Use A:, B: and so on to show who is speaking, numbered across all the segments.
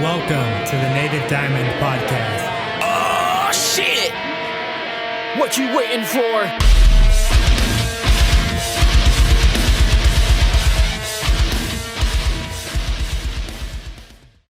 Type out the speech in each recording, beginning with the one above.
A: Welcome to the Native Diamond Podcast.
B: Oh, shit! What you waiting for?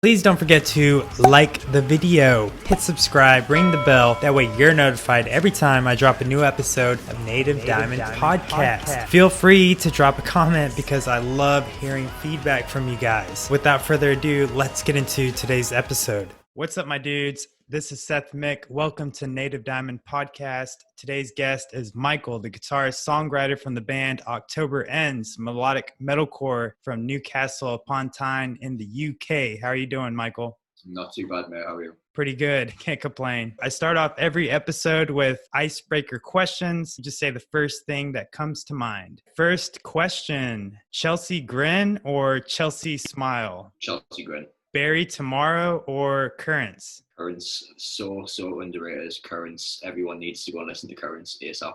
A: Please don't forget to like the video, hit subscribe, ring the bell. That way you're notified every time I drop a new episode of Native Diamond Podcast. Feel free to drop a comment because I love hearing feedback from you guys. Without further ado, let's get into today's episode. What's up, my dudes? This is Seth Mick. Welcome to Native Diamond Podcast. Today's guest is Michael, the guitarist, songwriter from the band October Ends, melodic metalcore from Newcastle upon Tyne in the UK. How are you doing, Michael?
C: Not too bad, mate. How are you?
A: Pretty good. Can't complain. I start off every episode with icebreaker questions. Just say the first thing that comes to mind. First question, Chelsea grin or Chelsea smile?
C: Chelsea grin.
A: Barry tomorrow or Currents?
C: Currents, so underrated. Currents, everyone needs to go and listen to Currents ASAP.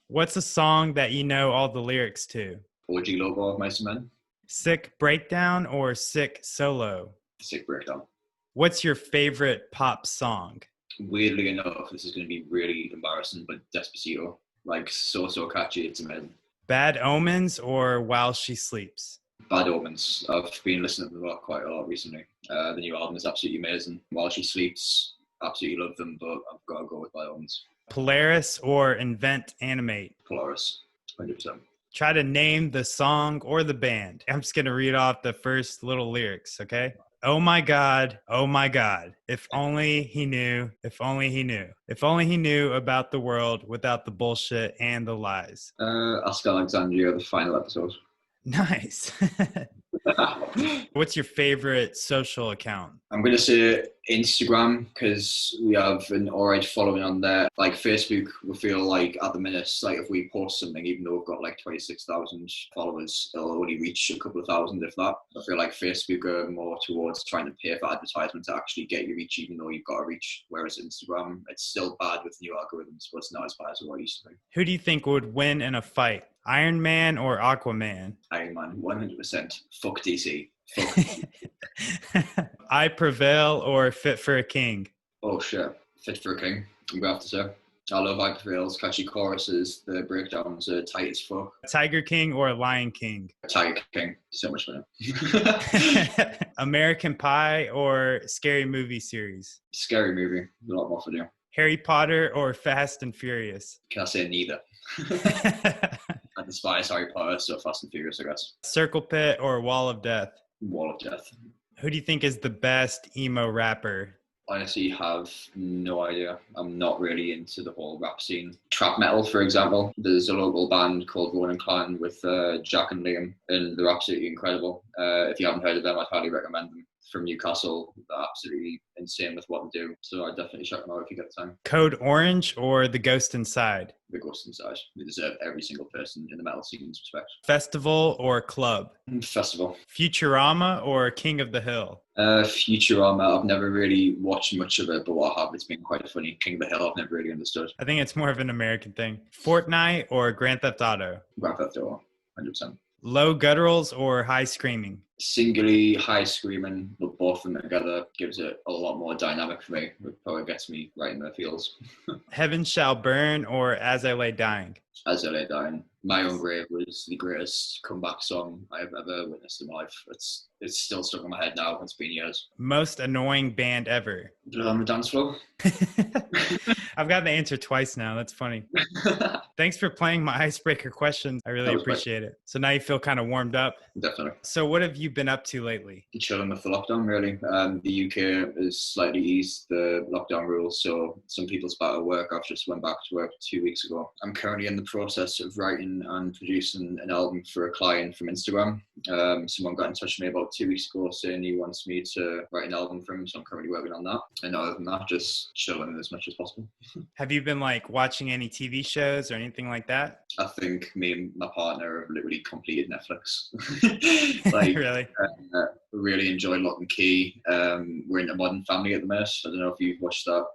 A: What's a song that you know all the lyrics to?
C: OG logo of Mice and Men.
A: Sick breakdown or sick solo?
C: Sick breakdown.
A: What's your favorite pop song?
C: Weirdly enough, this is going to be really embarrassing, but Despacito. Like, so catchy, it's amazing.
A: Bad Omens or While She Sleeps?
C: Bad Omens. I've been listening to them quite a lot recently. The new album is absolutely amazing. While She Sleeps, absolutely love them, but I've got to go with Bad Omens.
A: Polaris or Invent Animate?
C: Polaris, 100%.
A: Try to name the song or the band. I'm just going to read off the first little lyrics, okay? Oh my God, if only he knew, if only he knew. If only he knew about the world without the bullshit and the lies.
C: Ask Alexandria, the final episode.
A: Nice. What's your favorite social account?
C: I'm going to say Instagram because we have an alright following on there. Like Facebook, we feel like at the minute, like if we post something, even though we've got like 26,000 followers, it'll only reach a couple of thousand, if that. I feel like Facebook are more towards trying to pay for advertisement to actually get your reach, even though you've got a reach. Whereas Instagram, it's still bad with new algorithms, but it's not as bad as what it used to be.
A: Who do you think would win in a fight? Iron Man or Aquaman?
C: Iron Man, 100%. Fuck DC. Fuck.
A: I Prevail or Fit for a King?
C: Oh shit, Fit for a King, I'm going to have to say. I love I Prevail's catchy choruses, the breakdowns are tight as fuck.
A: Tiger King or Lion King?
C: Tiger King, so much fun.
A: American Pie or Scary Movie series?
C: Scary Movie, a lot more fun.
A: Harry Potter or Fast and Furious?
C: Can I say neither? I despise Harry Potter, so Fast and Furious, I guess.
A: Circle Pit or Wall of Death?
C: Wall of Death.
A: Who do you think is the best emo rapper?
C: Honestly, have no idea. I'm not really into the whole rap scene. Trap metal, for example. There's a local band called Ronan Clan with Jack and Liam, and they're absolutely incredible. If you haven't heard of them, I'd highly recommend them. From Newcastle, they're absolutely insane with what they do. So I'd definitely check them out if you get the time.
A: Code Orange or The Ghost Inside?
C: The Ghost Inside. They deserve every single person in the metal scene's respect.
A: Festival or club?
C: Festival.
A: Futurama or King of the Hill?
C: Futurama, I've never really watched much of it, but what I have, it's been quite funny. King of the Hill, I've never really understood.
A: I think it's more of an American thing. Fortnite or Grand Theft Auto?
C: Grand Theft Auto, 100%.
A: Low gutturals or high screaming?
C: Singly, high screaming, but both of them together gives it a lot more dynamic for me. It probably gets me right in the feels. Heaven
A: Shall Burn or As I Lay Dying?
C: As I Lay Dying. My Own Grave was the greatest comeback song I've ever witnessed in my life. It's still stuck in my head now. It's been years.
A: Most annoying band ever?
C: Blood on the Dance Floor.
A: I've got the answer twice now. That's funny. Thanks for playing my icebreaker questions. I really appreciate it. So now you feel kind of warmed up?
C: Definitely.
A: So what have you been up to lately?
C: Chilling with the lockdown, really. The UK has slightly eased the lockdown rules, so some people's back at work. I've just went back to work 2 weeks ago. I'm currently in the process of writing and producing an album for a client from Instagram. Someone got in touch with me about 2 weeks ago saying he wants me to write an album for him, so I'm currently working on that. And other than that, just chilling as much as possible.
A: Have you been watching any TV shows or anything like that?
C: I think me and my partner have literally completed Netflix.
A: Really?
C: Really enjoyed Lock and Key. We're in a Modern Family at the minute. I don't know if you've watched that.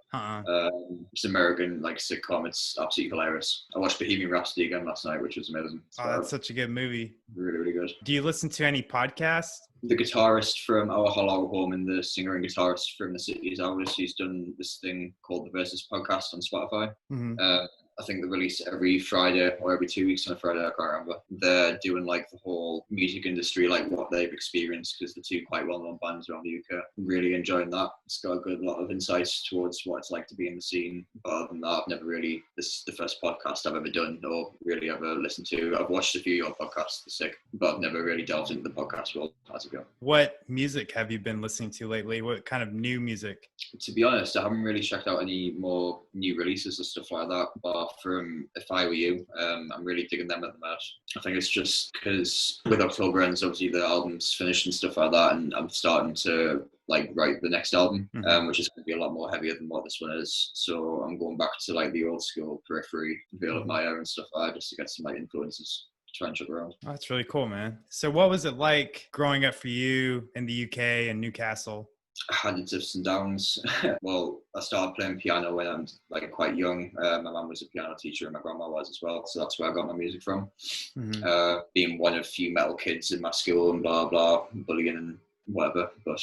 C: It's an American sitcom. It's absolutely hilarious. I watched Bohemian Rhapsody again last night, which was amazing.
A: Oh, that's such a good movie.
C: Really, really good.
A: Do you listen to any podcasts?
C: the guitarist from Our Hollow Home and the singer and guitarist from The City Is Ours. He's done this thing called the Versus Podcast on Spotify. I think they release every Friday or every 2 weeks on a Friday, I can't remember. They're doing like the whole music industry, like what they've experienced, because the two quite well-known bands around the UK. Really enjoying that. It's got a good lot of insights towards what it's like to be in the scene. But other than that, I've never really, this is the first podcast I've ever done or really ever listened to. I've watched a few of your podcasts, they're sick, but I've never really delved into the podcast world as of yet.
A: What music have you been listening to lately? What kind of new music?
C: To be honest, I haven't really checked out any more new releases and stuff like that, but from If I Were You, I'm really digging them at the minute. I think it's just because with October ends, obviously the album's finished and stuff like that, and I'm starting to like write the next album, which is going to be a lot more heavier than what this one is. So I'm going back to like the old school Periphery, Veil of Maya and stuff like that, just to get some like influences. Try and check around.
A: Oh, that's really cool, man. So what was it like growing up for you in the UK and Newcastle?
C: I had its ups and downs. Well, I started playing piano when I'm like quite young. My mum was a piano teacher and my grandma was as well, so that's where I got my music from. Being one of few metal kids in my school and blah blah, bullying and whatever, but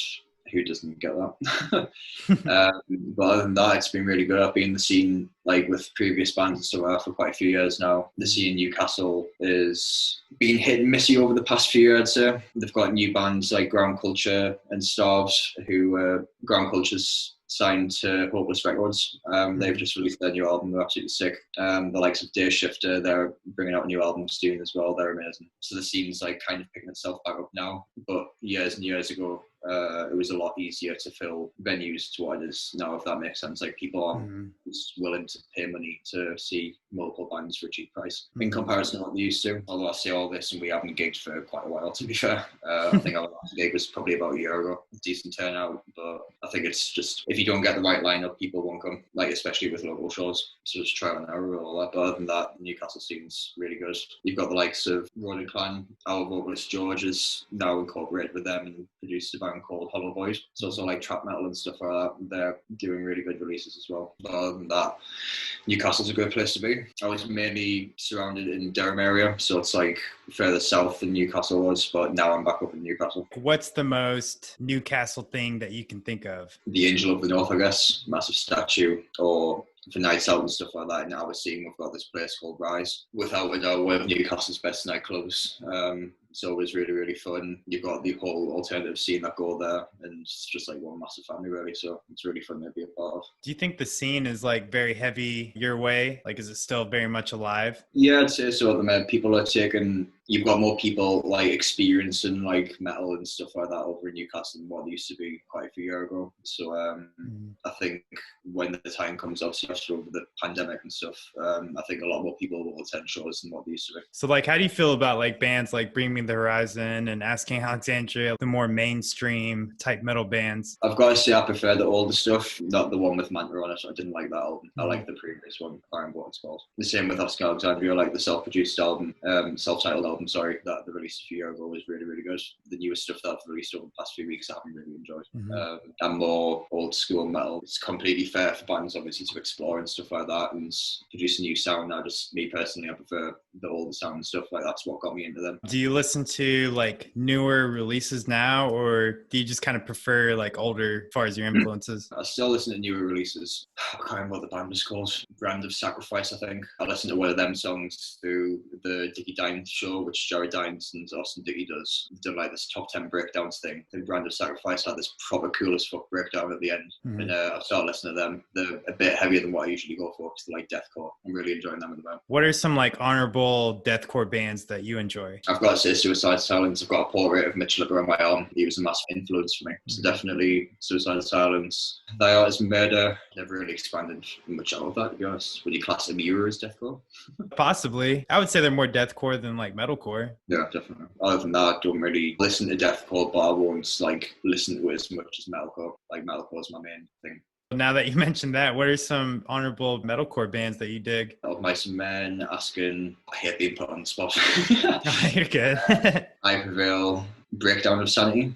C: who doesn't get that? But other than that, it's been really good. I've been in the scene like with previous bands and stuff for quite a few years now. The scene in Newcastle is been hit and missy over the past few years, I'd say. They've got new bands like Ground Culture and Starves, who Ground Culture's signed to Hopeless Records. They've just released their new album. They're absolutely sick. The likes of Day Shifter, they're bringing out a new album soon as well. They're amazing. So the scene's like kind of picking itself back up now. But years and years ago, it was a lot easier to fill venues to what it is now, if that makes sense. Like people are just willing to pay money to see multiple bands for a cheap price in comparison to what they used to. Although I say all this and we haven't gigged for quite a while, to be fair. I think our last gig was probably about a year ago. Decent turnout, but I think it's just, if you don't get the right lineup, people won't come, like especially with local shows. So just try and error and all that. But other than that, the Newcastle scene's really good. You've got the likes of Road and Clan. Our vocalist George is now incorporated with them and produced a band called Hollow Boys. It's also like trap metal and stuff like that. They're doing really good releases as well. But other than that, Newcastle's a good place to be. I was mainly surrounded in Durham area, so it's like further south than Newcastle was, but now I'm back up in Newcastle.
A: What's the most Newcastle thing that you can think of?
C: The Angel of the North, I guess. Massive statue, or for nights out and stuff like that. Now we're seeing we've got this place called Rise. Without a doubt, one of Newcastle's best nightclubs. It's always really, really fun. You've got the whole alternative scene that go there, and it's just like one massive family, really. So it's really fun to be a part of.
A: Do you think the scene is like very heavy your way? Like, is it still very much alive?
C: Yeah, I'd say so at the minute. People are taking, you've got more people like experiencing like metal and stuff like that over in Newcastle than what they used to be quite a few years ago. So I think when the time comes, obviously after over the pandemic and stuff, I think a lot more people will attend shows than what they used to be.
A: So like, how do you feel about like bands like Bring Me the Horizon and Asking Alexandria, the more mainstream type metal bands?
C: I've got to say I prefer the older stuff, not the one with Manta on it. I didn't like that album. I like the previous one. I can't remember what it's called. The same with Asking Alexandria, like the self-produced album, self-titled album, sorry, that they released a few years ago was really, really good. The newest stuff that I've released over the past few weeks I haven't really enjoyed. I'm more old school metal. It's completely fair for bands obviously to explore and stuff like that and produce a new sound. Now, just me personally, I prefer the older sound and stuff like that's what got me into them.
A: Do you listen to like newer releases now, or do you just kind of prefer like older as far as your influences?
C: I still listen to newer releases. I can't remember what the band is called. Brand of Sacrifice, I think. I listened to one of them songs through the Dickie Dines show, which Jared Dines and Austin Dickie does. They've done like this top 10 breakdowns thing. I think Brand of Sacrifice had this proper cool as fuck breakdown at the end. And I've started listening to them. They're a bit heavier than what I usually go for because they're like deathcore. I'm really enjoying them at the moment.
A: What are some like honorable deathcore bands that you enjoy?
C: I've got to say Suicide Silence. I've got a portrait of Mitch Lipper on my arm. He was a massive influence for me. So definitely Suicide Silence. Thy Art Is Murder. Never really expanded much out of that, to be honest. Would you class them as deathcore?
A: Possibly. I would say they're more deathcore than like metalcore.
C: Yeah, definitely. Other than that, I don't really listen to deathcore, but I won't like listen to it as much as metalcore. Like metalcore is my main thing.
A: Now that you mentioned that, what are some honorable metalcore bands that you dig?
C: Of Mice and Men, Asking, I hate being put on the spot.
A: You're good.
C: I Prevail, Breakdown of Sanity.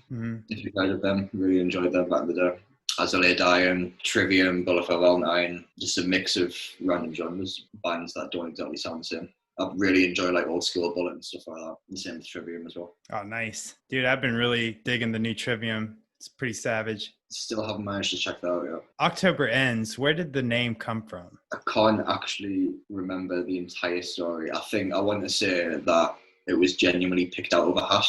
C: If you've heard of them, really enjoyed them back in the day. As I Lay Dying, Trivium, Bullet for Valentine, just a mix of random genres, bands that don't exactly sound the same. I really enjoy like old school Bullet and stuff like that. The same with Trivium as well.
A: Oh, nice. Dude, I've been really digging the new Trivium. It's pretty savage.
C: Still haven't managed to check that out yet.
A: October Ends. Where did the name come from?
C: I can't actually remember the entire story. I think I want to say that it was genuinely picked out of a hat.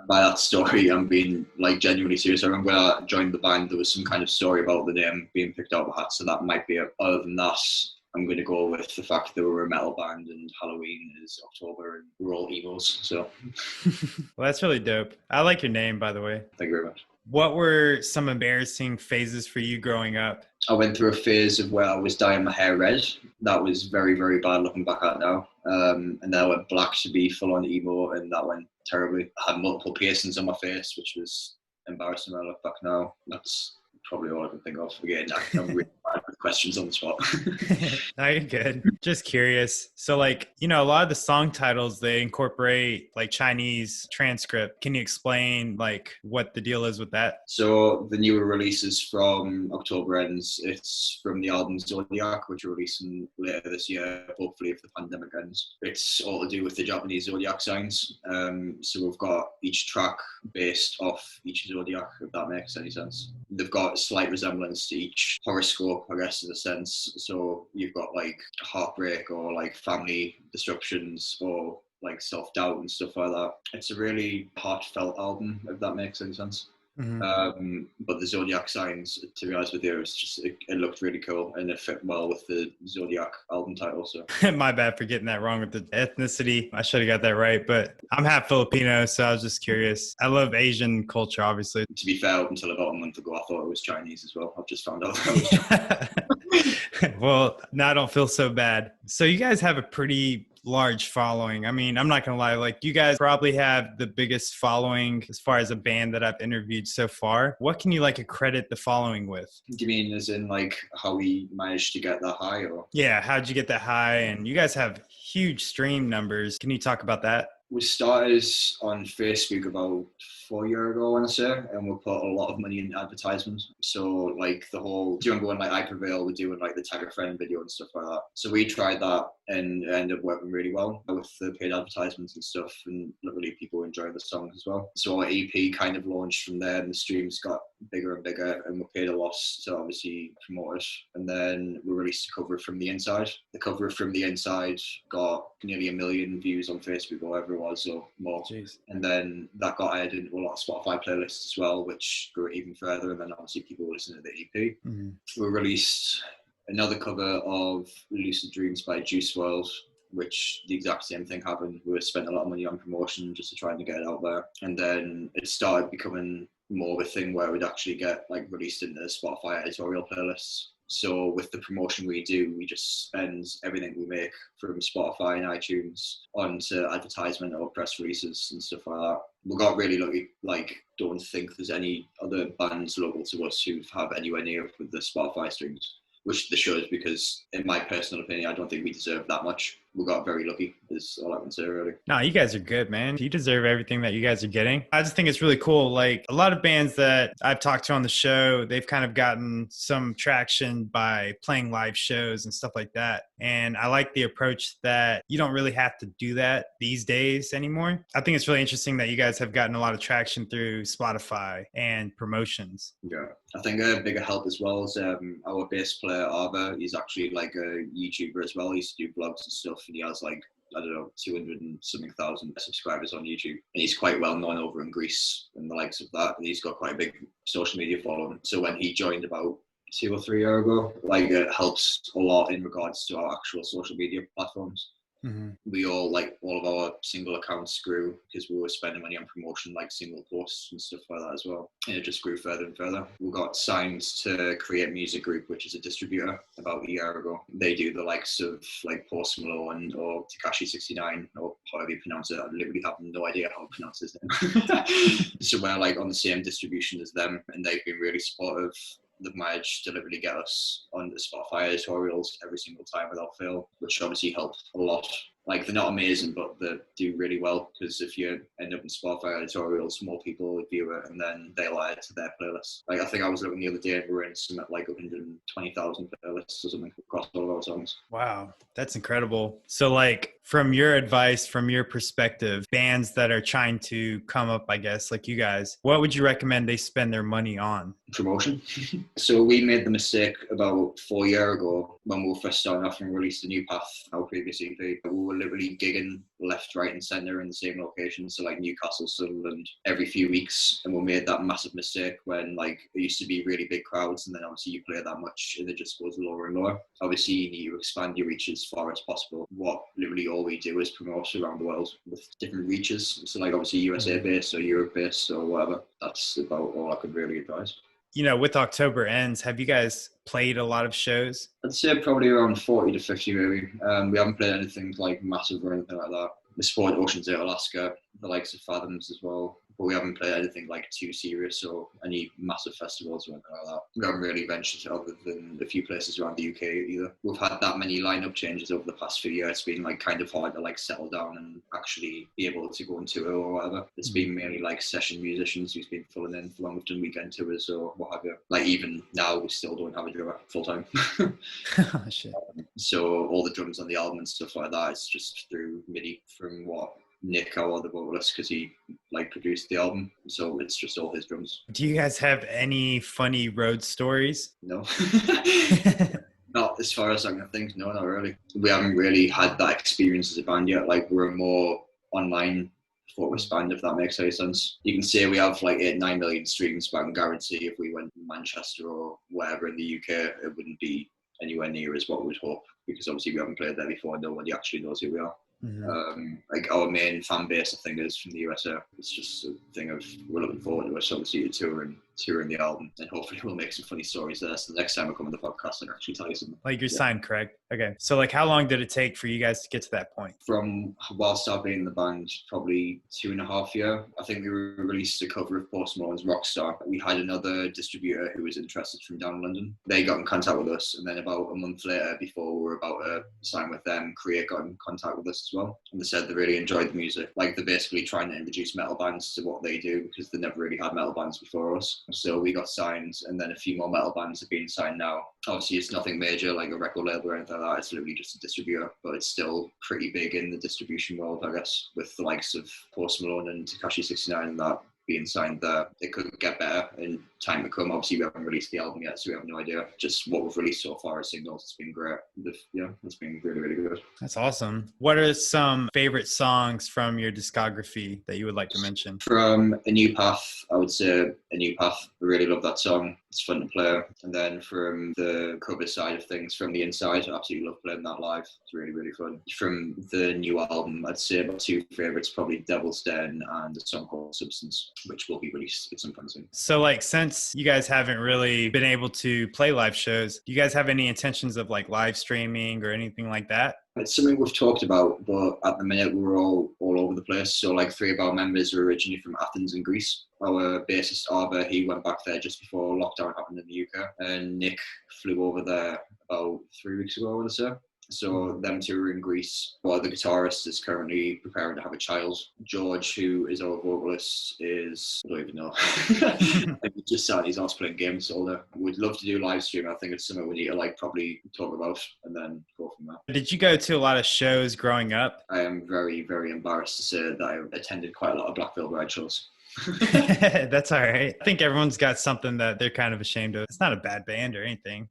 C: By that story, I'm being like genuinely serious. I remember when I joined the band, there was some kind of story about the name being picked out of a hat, so that might be it. Other than that, I'm going to go with the fact that we're a metal band and Halloween is October and we're all emos. So,
A: Well, that's really dope. I like your name, by the way.
C: thank you very much.
A: What were some embarrassing phases for you growing up?
C: I went through a phase of where I was dyeing my hair red. That was very, very bad looking back at now. And then I went black to be full on emo, and that went terribly. I had multiple piercings on my face, which was embarrassing when I look back now. That's probably all I can think of. Again, I'm really bad with questions on the spot.
A: No, you're good. Just curious. So like, you know, a lot of the song titles, they incorporate like Chinese transcript. Can you explain like what the deal is with that?
C: So the newer releases from October Ends, it's from the album Zodiac, which we're releasing later this year, hopefully if the pandemic ends. It's all to do with the Japanese zodiac signs. So we've got each track based off each zodiac, if that makes any sense. They've got a slight resemblance to each horoscope, I guess, in a sense. So you've got like heartbreak or like family disruptions or like self-doubt and stuff like that. It's a really heartfelt album, if that makes any sense. But the zodiac signs, to be honest with you, it looked really cool and it fit well with the Zodiac album title. So
A: My bad for getting that wrong with the ethnicity. I should have got that right, but I'm half Filipino, so I was just curious. I love Asian culture, obviously.
C: to be fair, up until about a month ago, I thought it was Chinese as well. I've just found out that it was Chinese.
A: Well, now I don't feel so bad. So you guys have a pretty large following. I mean, I'm not gonna lie, like you guys probably have the biggest following as far as a band that I've interviewed so far. What can you like accredit the following with?
C: Do you mean as in like how we managed to get that high, or?
A: Yeah, how'd you get that high? And you guys have huge stream numbers. Can you talk about that?
C: We started on Facebook about 4 years ago, I want to say, and we put a lot of money in advertisements. So like the whole, do you want to go on like I Prevail, we're doing like the tag a friend video and stuff like that. So we tried that and it ended up working really well with the paid advertisements and stuff, and literally people enjoyed the songs as well. So our EP kind of launched from there and the streams got bigger and bigger, and we paid a lot to obviously promote it. And then we released a cover from the inside. The cover from the inside got nearly 1 million views on Facebook or whatever it was, or more.
A: Jeez.
C: And then that got added into a lot of Spotify playlists as well, which grew it even further. And then obviously people were listening to the EP. We released another cover of Lucid Dreams by Juice WRLD, which the exact same thing happened. We spent a lot of money on promotion just to try and get it out there. And then it started becoming more of a thing where it would actually get like released into Spotify editorial playlists. So with the promotion we do, we just spend everything we make from Spotify and iTunes onto advertisement or press releases and stuff like that. We got really lucky. Like, don't think there's any other bands local to us who have anywhere near with the Spotify streams, which they should, because in my personal opinion, I don't think we deserve that much. We got very lucky, is all I can say, really.
A: No, you guys are good, man. You deserve everything that you guys are getting. I just think it's really cool. Like a lot of bands that I've talked to on the show, they've kind of gotten some traction by playing live shows and stuff like that. And I like the approach that you don't really have to do that these days anymore. I think it's really interesting that you guys have gotten a lot of traction through Spotify and promotions.
C: Yeah, I think a bigger help as well is our bass player, Arva. He's actually like a YouTuber as well. He used to do vlogs and stuff, and he has like, I don't know, 200 and something thousand subscribers on YouTube. And he's quite well known over in Greece and the likes of that. And he's got quite a big social media following. So when he joined about 2 or 3 years ago, like it helps a lot in regards to our actual social media platforms. We all of our single accounts grew because we were spending money on promotion, like single posts and stuff like that as well. And it just grew further and further. We got signed to Create Music Group, which is a distributor, about a year ago. They do the likes of like Post Malone or Tekashi 69 or however you pronounce it. I literally have no idea how to pronounce his name. So we're like on the same distribution as them, and they've been really supportive. They've managed to literally get us on the Spotify editorials every single time without fail, which obviously helped a lot. Like, they're not amazing, but they do really well, because if you end up in Spotify editorials, more people view it, and then they'll add it to their playlist. Like, I think I was looking the other day, and we were in some at like 120,000 playlists or something across all of our songs.
A: Wow, that's incredible. So like from your advice, from your perspective, bands that are trying to come up, I guess, like you guys, what would you recommend they spend their money on?
C: Promotion. So we made the mistake about 4 years ago when we were first starting off and released a New Path, our previous EP. We were literally gigging left, right and centre in the same locations, so like Newcastle, Sunderland, every few weeks. And we made that massive mistake when like it used to be really big crowds, and then obviously you play that much and it just goes lower and lower. Obviously you need to expand your reach as far as possible. What literally all we do is promote around the world with different reaches. So like obviously USA based or Europe based or whatever. That's about all I could really advise.
A: You know, with October Ends, have you guys played a lot of shows?
C: I'd say probably around 40 to 50 maybe. We haven't played anything like massive or anything like that. We support Ocean's 8 Alaska, the likes of Fathoms as well. But we haven't played anything like too serious or any massive festivals or anything like that. We haven't really ventured other than a few places around the UK either. We've had that many lineup changes over the past few years. It's been like kind of hard to like settle down and actually be able to go on tour or whatever. It's been mainly like session musicians who's been filling in for long. We've done weekend tours or what have you. Like even now we still don't have a drummer full time.
A: Oh, shit.
C: So all the drums on the album and stuff like that is just through MIDI from what Nick, our other vocalist, because he like produced the album, so it's just all his drums.
A: Do you guys have any funny road stories?
C: No. Not as far as I can think. No, not really. We haven't really had that experience as a band yet. Like we're a more online focused band, if that makes any sense. You can say we have like 8-9 million streams, but I can guarantee if we went to Manchester or wherever in the UK, it wouldn't be anywhere near as what we'd hope, because obviously we haven't played there before. Nobody actually knows who we are. Like our main fan base, I think, is from the USA. It's just a thing of we're looking forward to us obviously touring the album, and hopefully we'll make some funny stories there. So the next time I come on the podcast, I can actually tell you something.
A: Like you're signed, correct? Okay. So like how long did it take for you guys to get to that point?
C: From whilst I've been in the band, probably 2.5 years. I think we released a cover of Post Malone's Rockstar. We had another distributor who was interested from down in London. They got in contact with us, and then about a month later, before we were about to sign with them, Create got in contact with us as well. And they said they really enjoyed the music. Like they're basically trying to introduce metal bands to what they do, because they never really had metal bands before us. So we got signed, and then a few more metal bands have been signed now. Obviously it's nothing major like a record label or anything like that. It's literally just a distributor, but it's still pretty big in the distribution world, I guess, with the likes of Post Malone and Tekashi 69 and that being signed there. It could get better in time to come. Obviously we haven't released the album yet, so we have no idea. Just what we've released so far as singles, it's been great. Yeah, it's been really, really good.
A: That's awesome. What are some favorite songs from your discography that you would like to mention?
C: From A New Path, I would say A New Path. I really love that song. It's fun to play. And then from the cover side of things, From the Inside, I absolutely love playing that live. It's really, really fun. From the new album, I'd say my two favourites, probably Devil's Den and a song called Substance, which will be released at some point soon.
A: So like since you guys haven't really been able to play live shows, do you guys have any intentions of like live streaming or anything like that?
C: It's something we've talked about, but at the minute we're all over the place. So like 3 of our members are originally from Athens in Greece. Our bassist Arber, he went back there just before lockdown happened in the UK. And Nick flew over there about 3 weeks ago, I want to say. So them two are in Greece. Well, the guitarist is currently preparing to have a child. George, who is our vocalist, is, I don't even know. I think he's just sat in his house playing games all day. We'd love to do live stream. I think it's something we need to like probably talk about and then go from there.
A: Did you go to a lot of shows growing up?
C: I am very, very embarrassed to say that I attended quite a lot of Black Veil Bride shows.
A: That's all right. I think everyone's got something that they're kind of ashamed of. It's not a bad band or anything.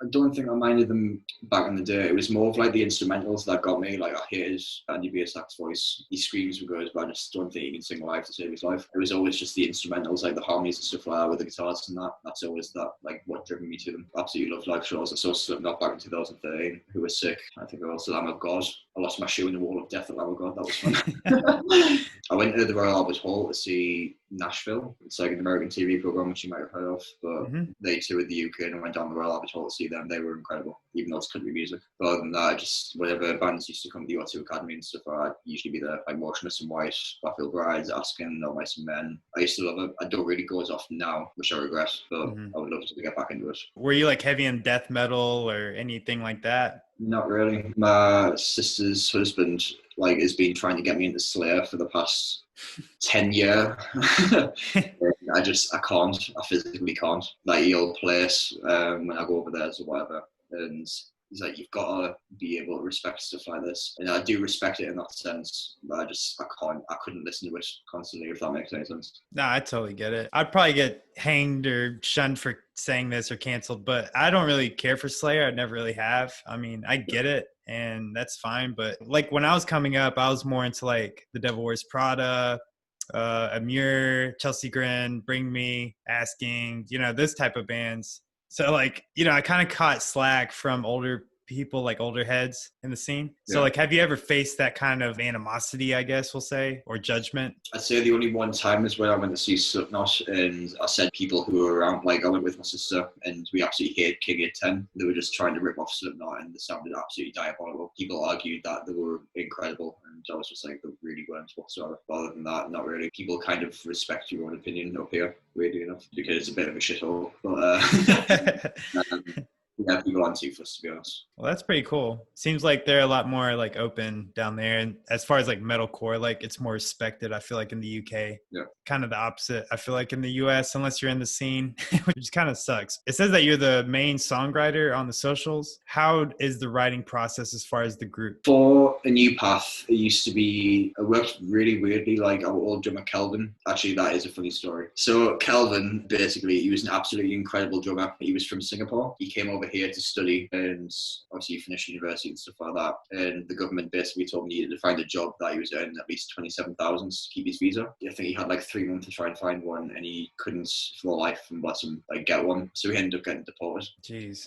C: I don't think I minded them back in the day. It was more of like the instrumentals that got me. Like I hated Andy Bassak's voice. He screams were good, but I just don't think he can sing live to save his life. It was always just the instrumentals, like the harmonies and stuff like that with the guitars and that. That's always that, like what driven me to them. Absolutely love live shows. I saw Slipknot back in 2013, who was sick. I think I also Lamb of God. I lost my shoe in the Wall of Death at Lamb of God. That was fun. I went to the Royal Albert Hall to see Nashville. It's like an American TV program, which you might have heard of, but they toured the UK and I went down the Royal Albert Hall to see them. They were incredible, even though it's country music. But other than that, just whatever bands used to come to the O2 Academy and stuff, I'd usually be there, like Motionless in White, Black Veil Brides, Askin, No Mice and Men. I used to love it. I don't really go as often now, which I regret, but I would love to get back into it.
A: Were you like heavy in death metal or anything like that?
C: Not really. My sister's husband has been trying to get me into Slayer for the past 10 years. I can't. I physically can't. Like, he'll play it when I go over there or whatever, and he's like, you've got to be able to respect stuff like this, and I do respect it in that sense. But I can't. I couldn't listen to it constantly, if that makes any sense.
A: Nah, I totally get it. I'd probably get hanged or shunned for saying this or canceled, but I don't really care for Slayer. I never really have. I mean, I get it, and that's fine. But like when I was coming up, I was more into like The Devil Wears Prada, Amur, Chelsea Grin, Bring Me, Asking, those type of bands. So like, I kind of caught slack from older people, like older heads in the scene. So
C: Yeah.
A: like, have you ever faced that kind of animosity, I guess we'll say, or judgment?
C: I'd say the only one time is when I went to see Slipknot, and I said people who were around, like I went with my sister, and we absolutely hated King 810. They were just trying to rip off Slipknot, and they sounded absolutely diabolical. People argued that they were incredible, and I was just like, they really weren't whatsoever. Other than that, not really. People kind of respect your own opinion up here, weirdly enough, because it's a bit of a shithole. But yeah, people aren't too fussed, to be honest.
A: Well, that's pretty cool. Seems like they're a lot more like open down there. And as far as like metalcore, like it's more respected, I feel like, in the UK.
C: Yeah.
A: Kind of the opposite, I feel like, in the US, unless you're in the scene, which kind of sucks. It says that you're the main songwriter on the socials. How is the writing process as far as the group?
C: For A New Path, it used to be, it worked really weirdly, like our old drummer Kelvin. Actually, that is a funny story. So Kelvin, basically, he was an absolutely incredible drummer. He was from Singapore. He came over here to study, and obviously he finished university and stuff like that. And the government basically told me he needed to find a job that he was earning at least 27,000 to keep his visa. I think he had like 3 months to try and find one, and he couldn't for life, and bless him, like get one. So he ended up getting deported.
A: Jeez.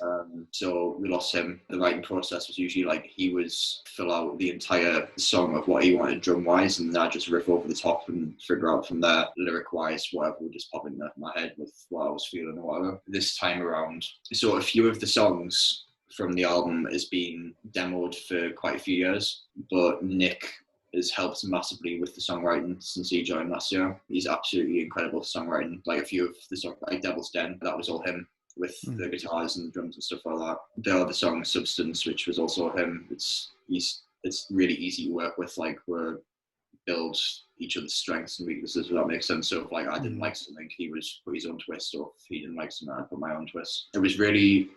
C: So we lost him. The writing process was usually like he would fill out the entire song of what he wanted drum wise, and then I just riff over the top and figure out from there, lyric wise, whatever would just pop into my head with what I was feeling or whatever. This time around, so a few of the songs from the album has been demoed for quite a few years, but Nick has helped massively with the songwriting since he joined last year. He's absolutely incredible for songwriting. Like a few of the songs, like Devil's Den, that was all him, with the guitars and drums and stuff like that. The other song, Substance, which was also him. It's really easy to work with. Like, we're build each other's strengths and weaknesses, if that makes sense. So if like I didn't like something, he would put his own twist, or if he didn't like something, I'd put my own twist. It was really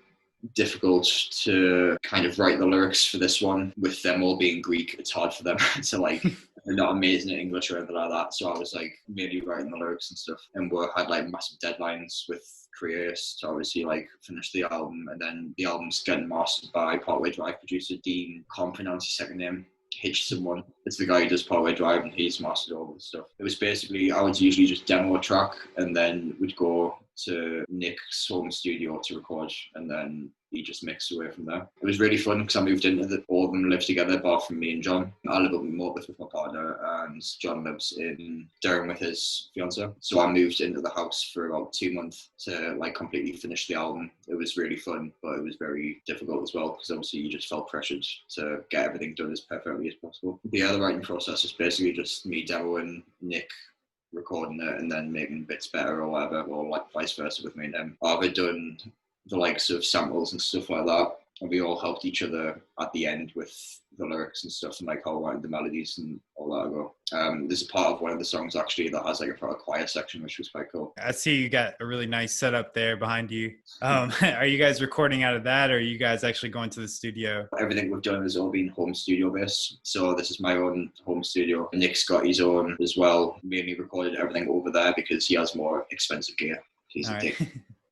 C: difficult to kind of write the lyrics for this one with them all being Greek. It's hard for them to like, they're not amazing at English or anything like that. So I was like mainly writing the lyrics and stuff, and we had like massive deadlines with Guitarist to obviously like finish the album, and then the album's getting mastered by Partway Drive producer Dean, can't pronounce his second name, someone. It's the guy who does Partway Drive, and he's mastered all the stuff. It was basically, I would usually just demo a track, and then we'd go to Nick's home studio to record, and then he just mixed away from there. It was really fun because I moved into all of them live together, apart from me and John. I live up in Morpeth with my partner, and John lives in Durham with his fiance. So I moved into the house for about 2 months to like completely finish the album. It was really fun, but it was very difficult as well, because obviously you just felt pressured to get everything done as perfectly as possible. The other writing process is basically just me demoing, Nick recording it, and then making bits better or whatever, or like vice versa with me and him. I've done the likes of samples and stuff like that, and we all helped each other at the end with the lyrics and stuff, and like how I wanted the melodies and all that go. There's a part of one of the songs actually that has like a choir section, which was quite cool.
A: I see you got a really nice setup there behind you. Are you guys recording out of that, or are you guys actually going to the studio?
C: Everything we've done has all been home studio based. So this is my own home studio. Nick's got his own as well. Mainly recorded everything over there because he has more expensive gear. He's a dick.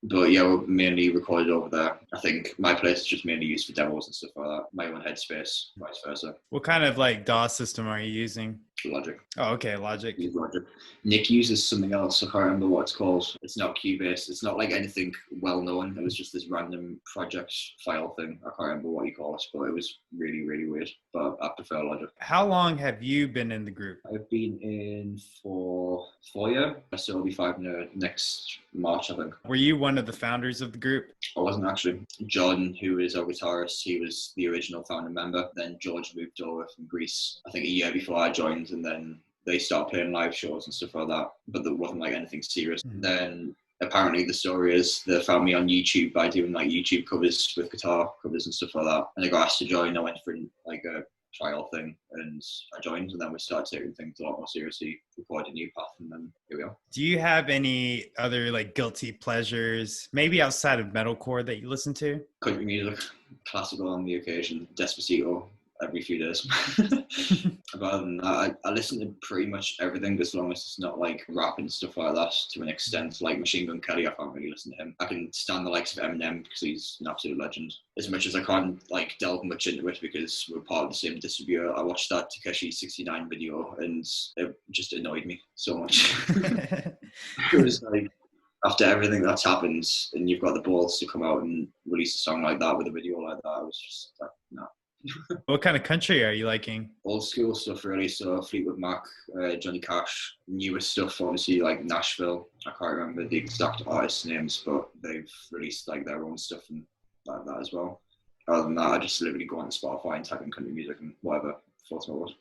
C: But yeah, we're mainly recorded over there. I think my place is just mainly used for demos and stuff like that. My own headspace, vice versa.
A: What kind of like DAW system are you using?
C: Logic.
A: Oh, okay, Logic.
C: Logic. Nick uses something else. I can't remember what it's called. It's not Cubase. It's not like anything well known. It was just this random project file thing. I can't remember what you call it, but it was really, really weird. But I prefer Logic.
A: How long have you been in the group?
C: I've been in for 4 years. So it'll be 5 next March, I think.
A: Were you one of the founders of the group?
C: I wasn't actually. John, who is our guitarist, he was the original founding member. Then George moved over from Greece, I think a year before I joined, and then they started playing live shows and stuff like that, but there wasn't like anything serious. Then apparently the story is they found me on YouTube by doing like YouTube covers with guitar covers and stuff like that. And I got asked to join. I went for like a trial thing and I joined, and then we started taking things a lot more seriously, recorded a new path, and then here we are.
A: Do you have any other like guilty pleasures, maybe outside of metalcore, that you listen to?
C: Country music, classical on the occasion, Despacito every few days. But other than that, I listen to pretty much everything, as long as it's not like rap and stuff like that to an extent. Like Machine Gun Kelly, I can't really listen to him. I can stand the likes of Eminem because he's an absolute legend. As much as I can't like delve much into it because we're part of the same distributor, I watched that Takeshi 69 video and it just annoyed me so much. It was like, after everything that's happened and you've got the balls to come out and release a song like that with a video like that, I was just like, no.
A: What kind of country are you liking?
C: Old school stuff really, so Fleetwood Mac, Johnny Cash. Newer stuff obviously like Nashville. I can't remember the exact artist names, but they've released like their own stuff and like that as well. Other than that, I just literally go on Spotify and type in country music and whatever floats my boat.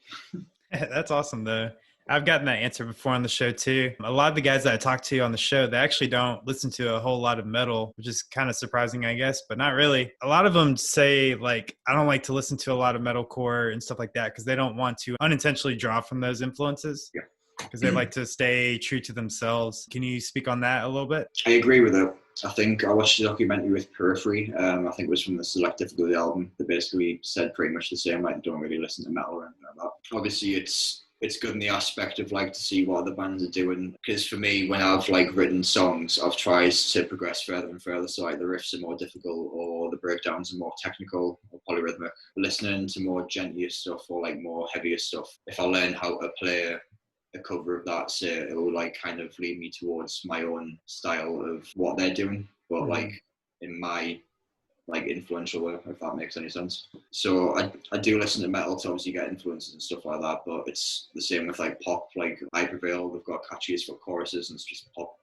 A: That's awesome though. I've gotten that answer before on the show too. A lot of the guys that I talk to on the show, they actually don't listen to a whole lot of metal, which is kind of surprising, I guess, but not really. A lot of them say like, I don't like to listen to a lot of metalcore and stuff like that because they don't want to unintentionally draw from those influences.
C: Yeah.
A: Because they like to stay true to themselves. Can you speak on that a little bit?
C: I agree with it. I think I watched a documentary with Periphery. I think it was from the Select Difficulty album. They basically said pretty much the same, like, don't really listen to metal or anything like that. Obviously, it's good in the aspect of like to see what other bands are doing, because for me, when I've like written songs, I've tried to progress further and further, so like the riffs are more difficult or the breakdowns are more technical or polyrhythmic. Listening to more gentler stuff or like more heavier stuff, if I learn how to play a cover of that, say, it will like kind of lead me towards my own style of what they're doing, but like in my like influential way, if that makes any sense. So I do listen to metal to obviously get influences and stuff like that, but it's the same with like pop. Like I Prevail, they've got catchy as fuck choruses and it's just pop.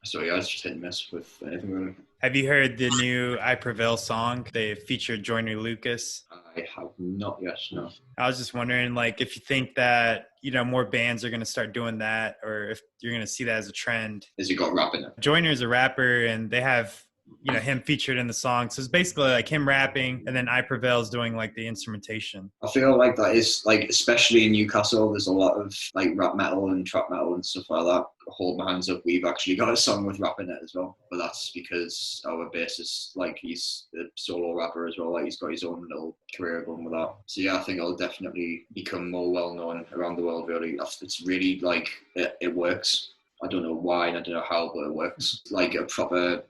C: So yeah, it's just hit and miss with anything really.
A: Have you heard the new I Prevail song? They featured Joyner Lucas.
C: I have not yet, no.
A: I was just wondering, like, if you think that, you know, more bands are going to start doing that, or if you're going to see that as a trend.
C: Has he got rap in it?
A: Joyner's a rapper, and they have, you know, him featured in the song. So it's basically like him rapping, and then I Prevail's doing like the instrumentation.
C: I feel like that is like, especially in Newcastle, there's a lot of like rap metal and trap metal and stuff like that. Hold my hands up, we've actually got a song with rap in it as well, but that's because our bassist, like, he's a solo rapper as well, like he's got his own little career going with that. So yeah, I think it'll definitely become more well known around the world really. It's really like it works. I don't know why and I don't know how, but it works. Like a proper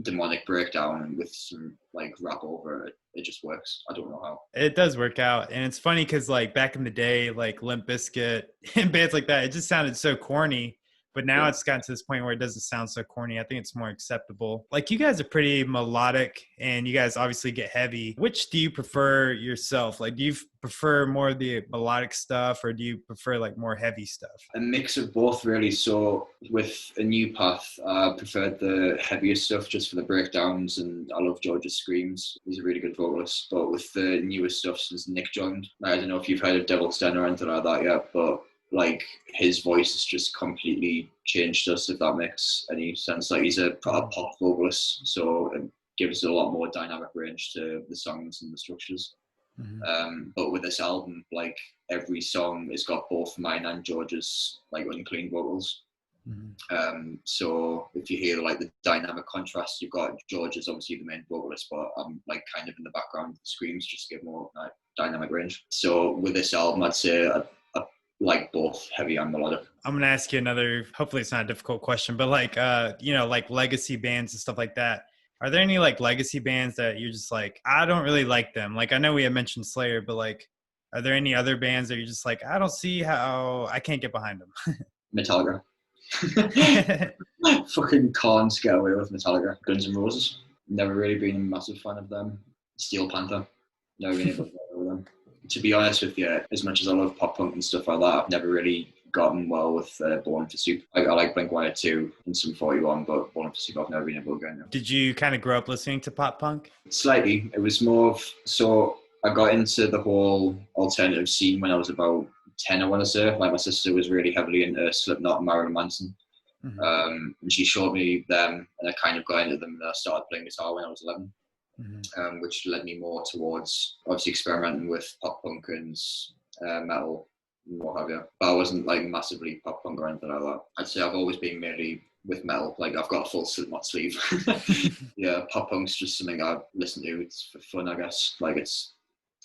C: demonic breakdown with some like rap over it, it just works. I don't know how. It
A: does work out, and it's funny because like back in the day, like Limp Bizkit and bands like that, it just sounded so corny. But now it's gotten to this point where it doesn't sound so corny. I think it's more acceptable. Like, you guys are pretty melodic, and you guys obviously get heavy. Which do you prefer yourself? Like, do you prefer more of the melodic stuff, or do you prefer like more heavy stuff?
C: A mix of both, really. So with A New Path, I preferred the heavier stuff just for the breakdowns, and I love George's screams. He's a really good vocalist. But with the newer stuff since Nick joined, I don't know if you've heard of Devil's Den or anything like that yet, but like his voice has just completely changed us, if that makes any sense. Like he's a pop vocalist, so it gives a lot more dynamic range to the songs and the structures. But with this album, like every song has got both mine and George's like unclean vocals. So if you hear like the dynamic contrast, you've got George is obviously the main vocalist, but I'm like kind of in the background with the screams just to give more like dynamic range. So with this album, I'd say I like both heavy and melodic. I'm
A: gonna ask you another, hopefully it's not a difficult question, but like you know, like legacy bands and stuff like that, are there any like legacy bands that you're just like, I don't really like them? Like I know we had mentioned Slayer, but like are there any other bands that you're just like, I don't see how I can't get behind them?
C: Metallica. Fucking can't get away with Metallica. Guns N' Roses, never really been a massive fan of them. Steel Panther, never been able to get away with them. To be honest with you, as much as I love pop punk and stuff like that, I've never really gotten well with Born for Soup. I like Blink-182 and some 41, but Born for Soup I've never been able to get into.
A: Did you kind of grow up listening to pop punk?
C: Slightly. It was more of, so I got into the whole alternative scene when I was about 10, I want to say. Like my sister was really heavily into Slipknot and Marilyn Manson. And she showed me them, and I kind of got into them, and I started playing guitar when I was 11. Which led me more towards obviously experimenting with pop punk and metal and what have you. But I wasn't like massively pop punk or anything like that. I'd say I've always been mainly with metal. Like I've got a full Slipknot sleeve. Yeah, pop punk's just something I listen to. It's for fun, I guess. Like it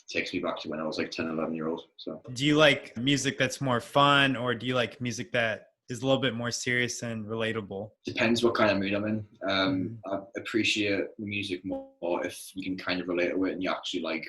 C: takes me back to when I was like 10, 11-year-old. So
A: Do you like music that's more fun, or do you like music that is a little bit more serious and relatable?
C: Depends what kind of mood I'm in. I appreciate the music more if you can kind of relate to it and you actually like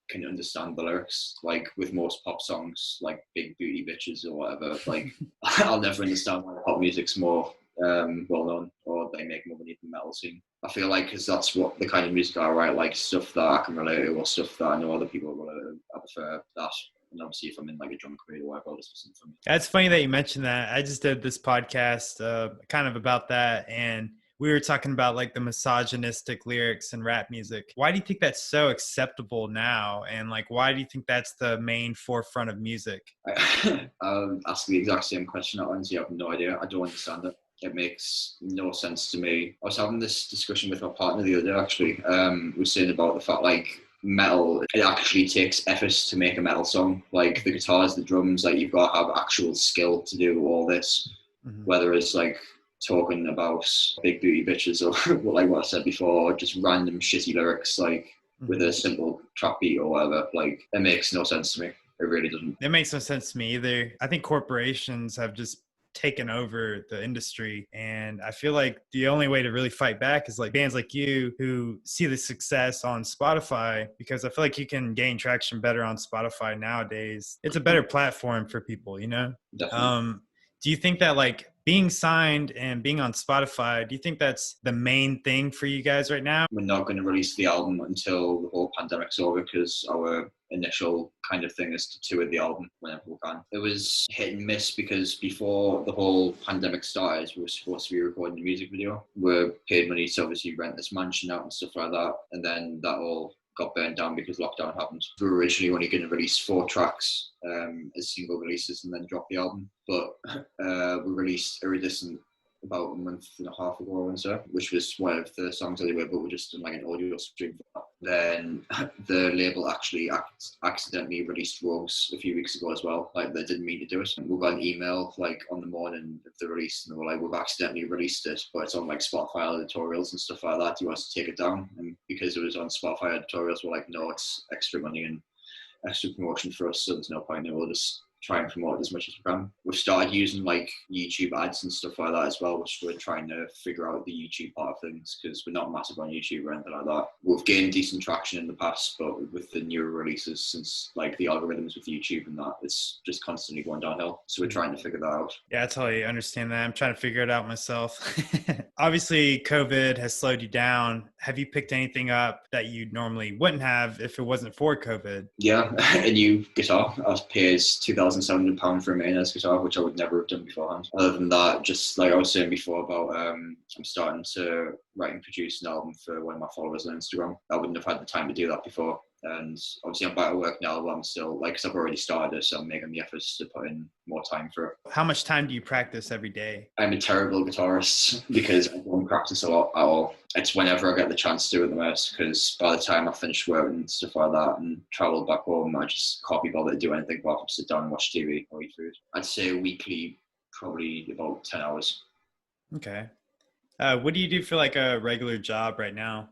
C: can understand the lyrics. Like with most pop songs, like Big Booty Bitches or whatever, like I'll never understand why pop music's more well known or they make more money than metal scene. I feel like because that's what the kind of music I write, like stuff that I can relate to or stuff that I know other people relate to. I prefer that. And obviously, if I'm in like a drunk mood or whatever, I'll just listen to me.
A: That's funny that you mentioned that. I just did this podcast kind of about that, and we were talking about like the misogynistic lyrics in rap music. Why do you think that's so acceptable now? And like, why do you think that's the main forefront of music?
C: I'll ask the exact same question at once. You have no idea. I don't understand it. It makes no sense to me. I was having this discussion with my partner the other day, actually. We were saying about the fact like metal, it actually takes efforts to make a metal song. Like the guitars, the drums, like you've got to have actual skill to do all this. Whether it's like talking about big booty bitches or like what I said before, or just random shitty lyrics like with a simple trap beat or whatever. Like it makes no sense to me. It really doesn't.
A: It makes no sense to me either. I think corporations have just taken over the industry, and I feel like the only way to really fight back is like bands like you who see the success on Spotify, because I feel like you can gain traction better on Spotify nowadays. It's a better platform for people, you know?
C: Definitely.
A: Do you think that like being signed and being on Spotify, do you think that's the main thing for you guys right now?
C: We're not going to release the album until the whole pandemic's over because our initial kind of thing is to tour the album whenever we can. It was hit and miss because before the whole pandemic started, we were supposed to be recording a music video. We paid money to obviously rent this mansion out and stuff like that. And then that all got burned down because lockdown happened. We were originally only going to release 4 tracks as single releases and then drop the album. But we released Iridescent about a month and a half ago, I want to say, which was one of the songs anyway, but we just done like an audio stream for that. Then the label actually accidentally released Rogues a few weeks ago as well. Like they didn't mean to do it. We got an email like on the morning of the release and they were like, we've accidentally released it, but it's on like Spotify editorials and stuff like that. Do you want us to take it down? And because it was on Spotify editorials, we're like, no, it's extra money and extra promotion for us, so there's no point in it. We'll just try and promote it as much as we can. We've started using like YouTube ads and stuff like that as well, which we're trying to figure out the YouTube part of things because we're not massive on YouTube or anything like that. We've gained decent traction in the past, but with the newer releases, since like the algorithms with YouTube and that, it's just constantly going downhill. So we're trying to figure that out.
A: Yeah, I totally understand that. I'm trying to figure it out myself. Obviously, COVID has slowed you down. Have you picked anything up that you normally wouldn't have if it wasn't for COVID?
C: Yeah, a new guitar. I paid £2,700 for a Maynard's guitar, which I would never have done beforehand. Other than that, just like I was saying before about I'm starting to write and produce an album for one of my followers on Instagram. I wouldn't have had the time to do that before. And obviously I'm back at work now, but I'm still, like, because I've already started it, so I'm making the efforts to put in more time for it.
A: How much time do you practice every day?
C: I'm a terrible guitarist because I don't practice a lot at all. It's whenever I get the chance to do it the most, because by the time I finish work and stuff like that and travel back home, I just can't be bothered to do anything apart from sit down and watch TV or eat food. I'd say weekly, probably about 10 hours.
A: Okay. What do you do for like a regular job right now?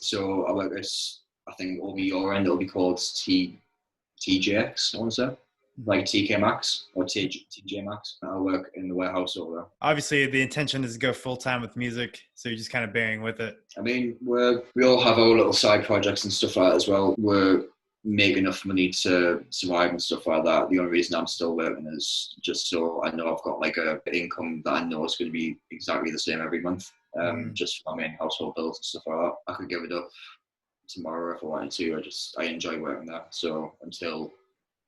C: So I work as, I think over your end, it'll be called TJX, I want to say. Like TK Maxx or TJ Maxx. I work in the warehouse over there.
A: Obviously, the intention is to go full time with music, so you're just kind of bearing with it.
C: I mean, we all have our little side projects and stuff like that as well. We're make enough money to survive and stuff like that. The only reason I'm still working is just so I know I've got like a income that I know is going to be exactly the same every month. Just for my main household bills and stuff like that. I could give it up tomorrow if I wanted to. I enjoy working there. So until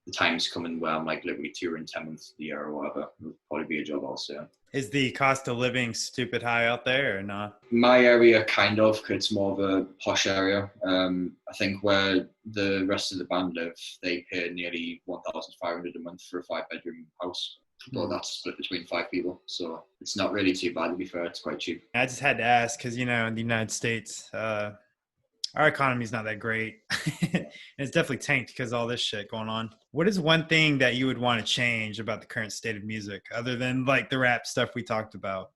C: the time's coming where I'm like literally touring 10 months of the year or whatever, it'll probably be a job I'll stay on.
A: Is the cost of living stupid high out there or not?
C: My area, kind of, because it's more of a posh area. I think where the rest of the band live, they pay nearly 1,500 a month for a 5-bedroom house. but that's split between 5 people, so it's not really too bad. To be fair, it's quite cheap.
A: I just had to ask because, you know, in the United States, our economy is not that great. And it's definitely tanked because of all this shit going on. What is one thing that you would want to change about the current state of music, other than like the rap stuff we talked about?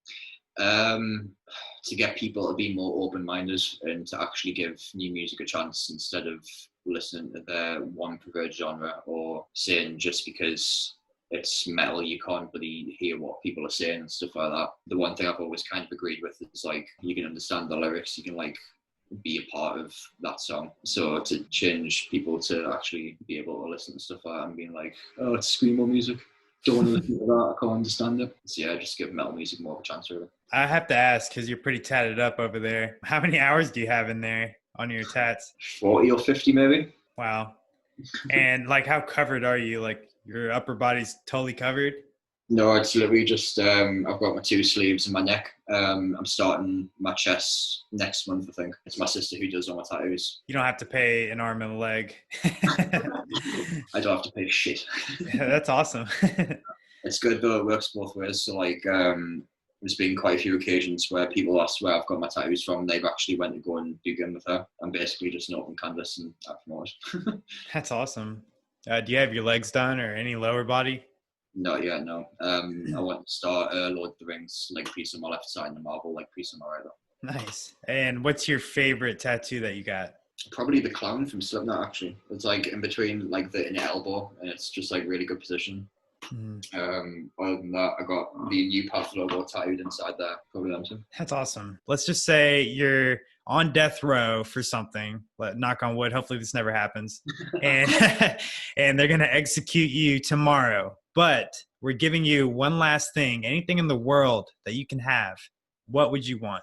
C: To get people to be more open-minded and to actually give new music a chance instead of listening to their one preferred genre, or saying just because it's metal you can't really hear what people are saying and stuff like that. The one thing I've always kind of agreed with is like, you can understand the lyrics, you can like be a part of that song. So to change people to actually be able to listen to stuff like that and being like, oh, it's screamo music, don't want to listen to that, I can't understand it. So yeah, just give metal music more of a chance, really.
A: I have to ask because you're pretty tatted up over there. How many hours do you have in there on your tats?
C: 40 or 50 maybe.
A: Wow. And like, how covered are you? Like, your upper body's totally covered?
C: No, it's literally just I've got my 2 sleeves and my neck. I'm starting my chest next month, I think. It's my sister who does all my tattoos.
A: You don't have to pay an arm and a leg.
C: I don't have to pay shit.
A: Yeah, that's awesome.
C: It's good though, it works both ways. So like there's been quite a few occasions where people ask where I've got my tattoos from. They've actually went to go and do good with her. I'm basically just an open canvas and I promote it.
A: That's awesome. Do you have your legs done or any lower body?
C: Not yet, no. I want to start Lord of the Rings, like piece on my left side and the Marvel, like piece on my right.
A: Nice. And what's your favorite tattoo that you got?
C: Probably the clown from Slipknot, actually. It's like in between like the inner elbow, and it's just like really good position. Other than that, I got the new Path logo tattooed inside there. Probably them too.
A: That's awesome. Let's just say you're on death row for something. Knock on wood. Hopefully this never happens. And and they're gonna execute you tomorrow. But we're giving you one last thing. Anything in the world that you can have. What would you want?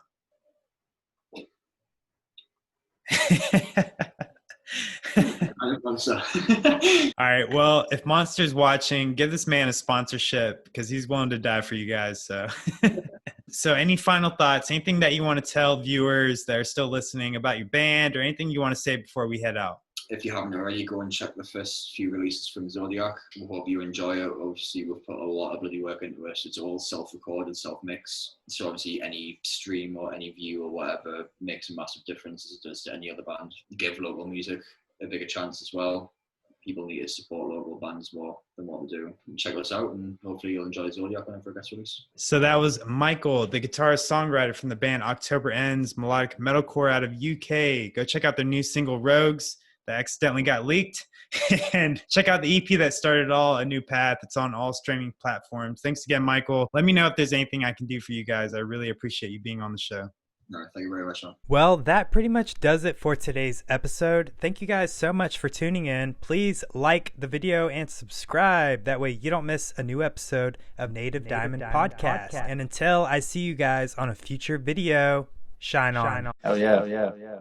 C: All
A: right, well, if Monster's watching, give this man a sponsorship because he's willing to die for you guys. So any final thoughts, anything that you want to tell viewers that are still listening about your band, or anything you want to say before we head out?
C: If you haven't already, go and check the first few releases from Zodiac. We hope you enjoy it. Obviously, we've put a lot of bloody work into it. It's all self-recorded, self-mix. So obviously, any stream or any view or whatever makes a massive difference as it does to any other band. Give local music a bigger chance as well. People need to support local bands more than what we do. Check us out, and hopefully you'll enjoy Zodiac whenever it gets released.
A: So that was Michael, the guitarist songwriter from the band October Ends, melodic metalcore out of UK. Go check out their new single Rogues that accidentally got leaked, and check out the EP that started all, A New Path. It's on all streaming platforms. Thanks again, Michael. Let me know if there's anything I can do for you guys. I really appreciate you being on the show.
C: No, thank you very much, man.
A: Well, that pretty much does it for today's episode. Thank you guys so much for tuning in. Please like the video and subscribe. That way you don't miss a new episode of Native Diamond Podcast. And until I see you guys on a future video, shine on.
D: Hell yeah.